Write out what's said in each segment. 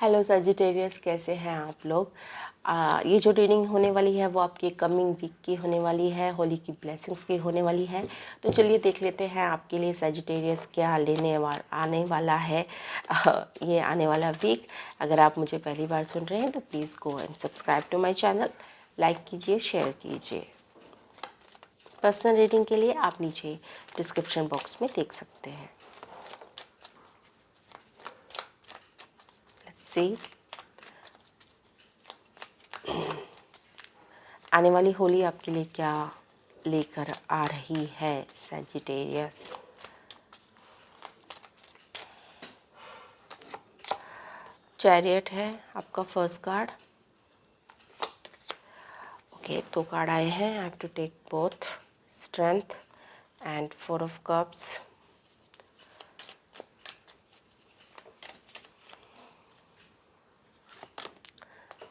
Hello Sagittarius, कैसे हैं आप लोग। ये जो रीडिंग होने वाली है वो आपकी कमिंग वीक की होने वाली है, होली की ब्लेसिंग्स की होने वाली है। तो चलिए देख लेते हैं आपके लिए सजिटेरियस क्या आने वाला है ये आने वाला वीक। अगर आप मुझे पहली बार सुन रहे हैं तो please go and subscribe to my channel, like कीजिए, शेयर कीजिए। पर्सनल रीडिंग के लिए आप नीचे डिस्क्रिप्शन बॉक्स में देख सकते हैं। लेट्स सी, आने वाली होली आपके लिए क्या लेकर आ रही है सजिटेरियस। चैरियट है आपका फर्स्ट कार्ड। ओके, दो कार्ड आए हैं। I have to take both, strength and four of cups.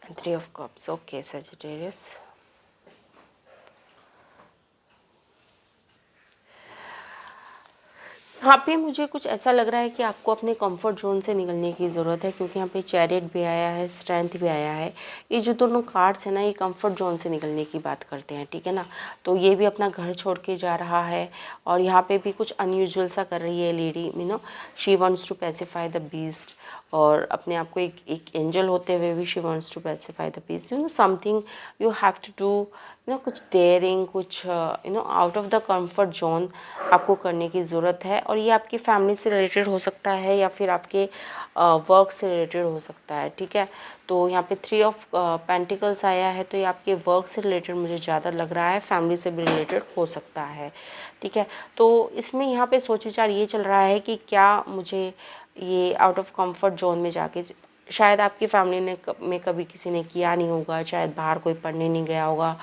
And three of cups. Okay Sagittarius, यहाँ पे मुझे कुछ ऐसा लग रहा है कि आपको अपने कंफर्ट जोन से निकलने की ज़रूरत है, क्योंकि यहाँ पे चैरियट भी आया है, स्ट्रेंथ भी आया है। ये जो दोनों कार्ड्स हैं ना, ये कंफर्ट जोन से निकलने की बात करते हैं, ठीक है ना। तो ये भी अपना घर छोड़ के जा रहा है और यहाँ पे भी कुछ अनयूजुअल सा कर रही है lady, she wants to pacify the beast. और अपने आप को एक एंजल होते हुए भी she wants to pacify the beast. Something you have to do, कुछ डेयरिंग, कुछ out of the comfort zone आपको करने की ज़रूरत है। और ये आपकी फैमिली से रिलेटेड हो सकता है या फिर आपके वर्क से रिलेटेड हो सकता है, ठीक है। तो यहाँ पे थ्री ऑफ पेंटिकल्स आया है, तो ये आपके वर्क से रिलेटेड मुझे ज़्यादा लग रहा है, फैमिली से भी रिलेटेड हो सकता है, ठीक है। तो इसमें यहाँ पे सोच विचार ये चल रहा है कि क्या मुझे ये आउट ऑफ कंफर्ट जोन में जाके, शायद आपकी फैमिली में कभी किसी ने किया नहीं होगा, शायद बाहर कोई पढ़ने नहीं गया होगा,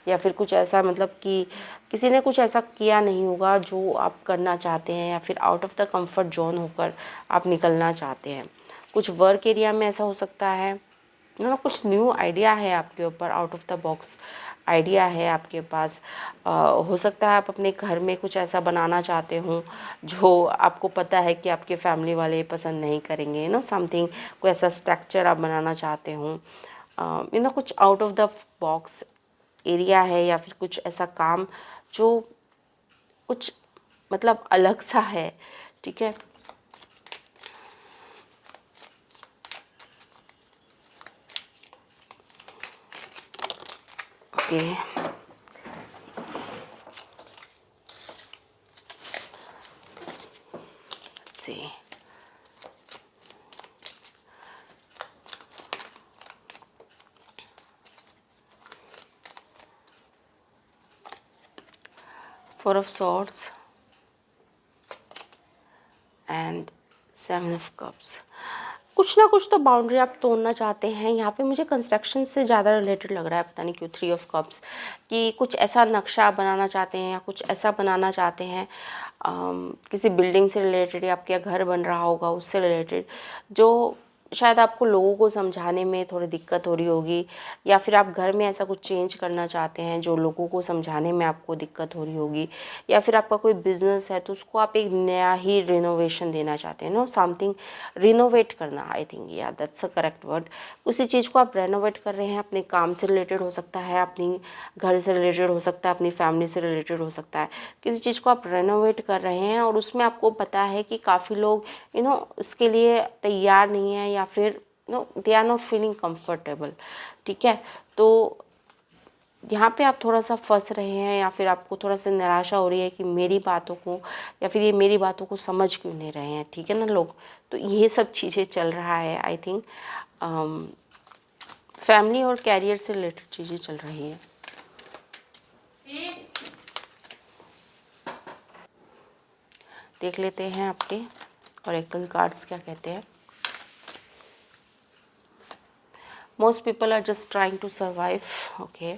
या फिर कुछ ऐसा, मतलब कि किसी ने कुछ ऐसा किया नहीं होगा जो आप करना चाहते हैं, या फिर out of the comfort zone होकर आप निकलना चाहते हैं। कुछ वर्क एरिया में ऐसा हो सकता है कुछ न्यू आइडिया है आपके ऊपर, out of the box idea है आपके पास। हो सकता है आप अपने घर में कुछ ऐसा बनाना चाहते हो जो आपको पता है कि आपके फैमिली वाले पसंद नहीं करेंगे, समथिंग, कोई ऐसा स्ट्रक्चर आप बनाना चाहते हो, कुछ out of the box area है, या फिर कुछ ऐसा काम जो कुछ मतलब अलग सा है, ठीक है। Okay, see, four of swords and seven of cups. कुछ ना कुछ तो बाउंड्री आप तोड़ना चाहते हैं। यहाँ पे मुझे कंस्ट्रक्शन से ज़्यादा रिलेटेड लग रहा है, पता नहीं क्यों, थ्री ऑफ कप्स, कि कुछ ऐसा नक्शा बनाना चाहते हैं या कुछ ऐसा बनाना चाहते हैं, किसी बिल्डिंग से रिलेटेड या आपके घर बन रहा होगा उससे रिलेटेड, जो शायद आपको लोगों को समझाने में थोड़ी दिक्कत हो रही होगी, या फिर आप घर में ऐसा कुछ चेंज करना चाहते हैं जो लोगों को समझाने में आपको दिक्कत हो रही होगी, या फिर आपका कोई बिजनेस है तो उसको आप एक नया ही रिनोवेशन देना चाहते हैं, समथिंग रिनोवेट करना, आई थिंक या दैट्स अ करेक्ट वर्ड। उसी चीज़ को आप रेनोवेट कर रहे हैं, अपने काम से रिलेटेड हो सकता है, अपनी घर से रिलेटेड हो सकता है, अपनी फैमिली से रिलेटेड हो सकता है। किसी चीज़ को आप रेनोवेट कर रहे हैं और उसमें आपको पता है कि काफ़ी लोग इसके लिए तैयार नहीं है, या फिर they are not feeling comfortable, ठीक है। तो यहाँ पे आप थोड़ा सा फंस रहे हैं, या फिर आपको थोड़ा सा निराशा हो रही है कि मेरी बातों को, या फिर ये मेरी बातों को समझ क्यों नहीं रहे हैं, ठीक है ना लोग। तो ये सब चीज़ें चल रहा है, आई थिंक फैमिली और कैरियर से रिलेटेड चीज़ें चल रही हैं। देख लेते हैं आपके ऑरेकल कार्ड्स क्या कहते हैं। Most people are just trying to survive. Okay,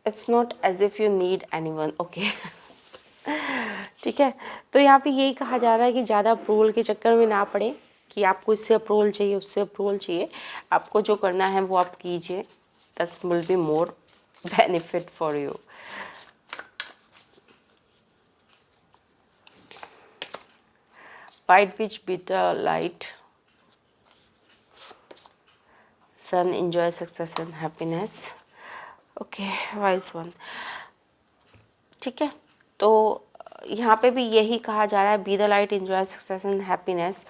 it's not as if you need anyone. Okay, ठीक है। तो यहाँ पे यही कहा जा रहा है कि ज़्यादा अप्रूवल के चक्कर में ना पड़े, कि आपको इससे अप्रूवल चाहिए, उससे अप्रूवल चाहिए। आपको जो करना है वो आप कीजिए, that's will be more benefit for you. fight which bitter light, sun, enjoy success and happiness. Okay, wise one. ठीक है, तो यहाँ पे भी यही कहा जा रहा है, be the light, enjoy success and happiness.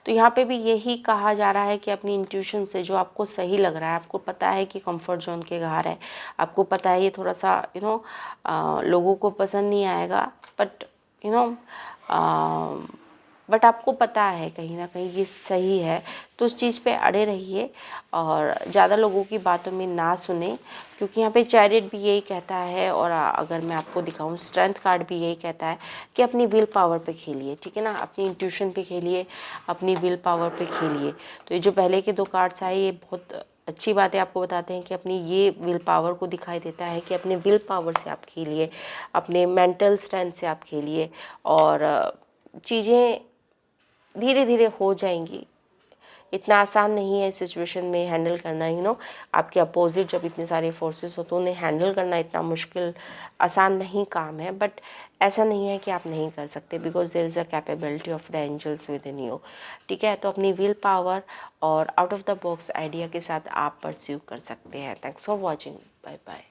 तो यहाँ पे भी यही कहा जा रहा है कि अपनी इंट्यूशन से जो आपको सही लग रहा है, आपको पता है कि कंफर्ट जोन के बाहर है, आपको पता है ये थोड़ा सा लोगों को पसंद नहीं आएगा, बट बट आपको पता है कहीं ना कहीं ये सही है, तो उस चीज़ पे अड़े रहिए और ज़्यादा लोगों की बातों में ना सुने, क्योंकि यहाँ पे चैरियट भी यही कहता है, और अगर मैं आपको दिखाऊं स्ट्रेंथ कार्ड भी यही कहता है कि अपनी विल पावर पे खेलिए, ठीक है ना, अपनी इंट्यूशन पे खेलिए, अपनी विल पावर पे खेलिए। तो ये जो पहले के दो कार्ड्स आए ये बहुत अच्छी बातें आपको बताते हैं कि अपनी ये विल पावर को दिखाई देता है कि अपने विल पावर से आप खेलिए, अपने मेंटल स्ट्रेंथ से आप खेलिए, और चीज़ें धीरे धीरे हो जाएंगी। इतना आसान नहीं है सिचुएशन में हैंडल करना, आपके अपोजिट जब इतने सारे फोर्सेस हो तो उन्हें हैंडल करना इतना मुश्किल आसान नहीं काम है, बट ऐसा नहीं है कि आप नहीं कर सकते, because there is a capability of the angels within you. ठीक है, तो अपनी विल पावर और out of the box idea के साथ आप परस्यू कर सकते हैं। Thanks for watching, bye bye.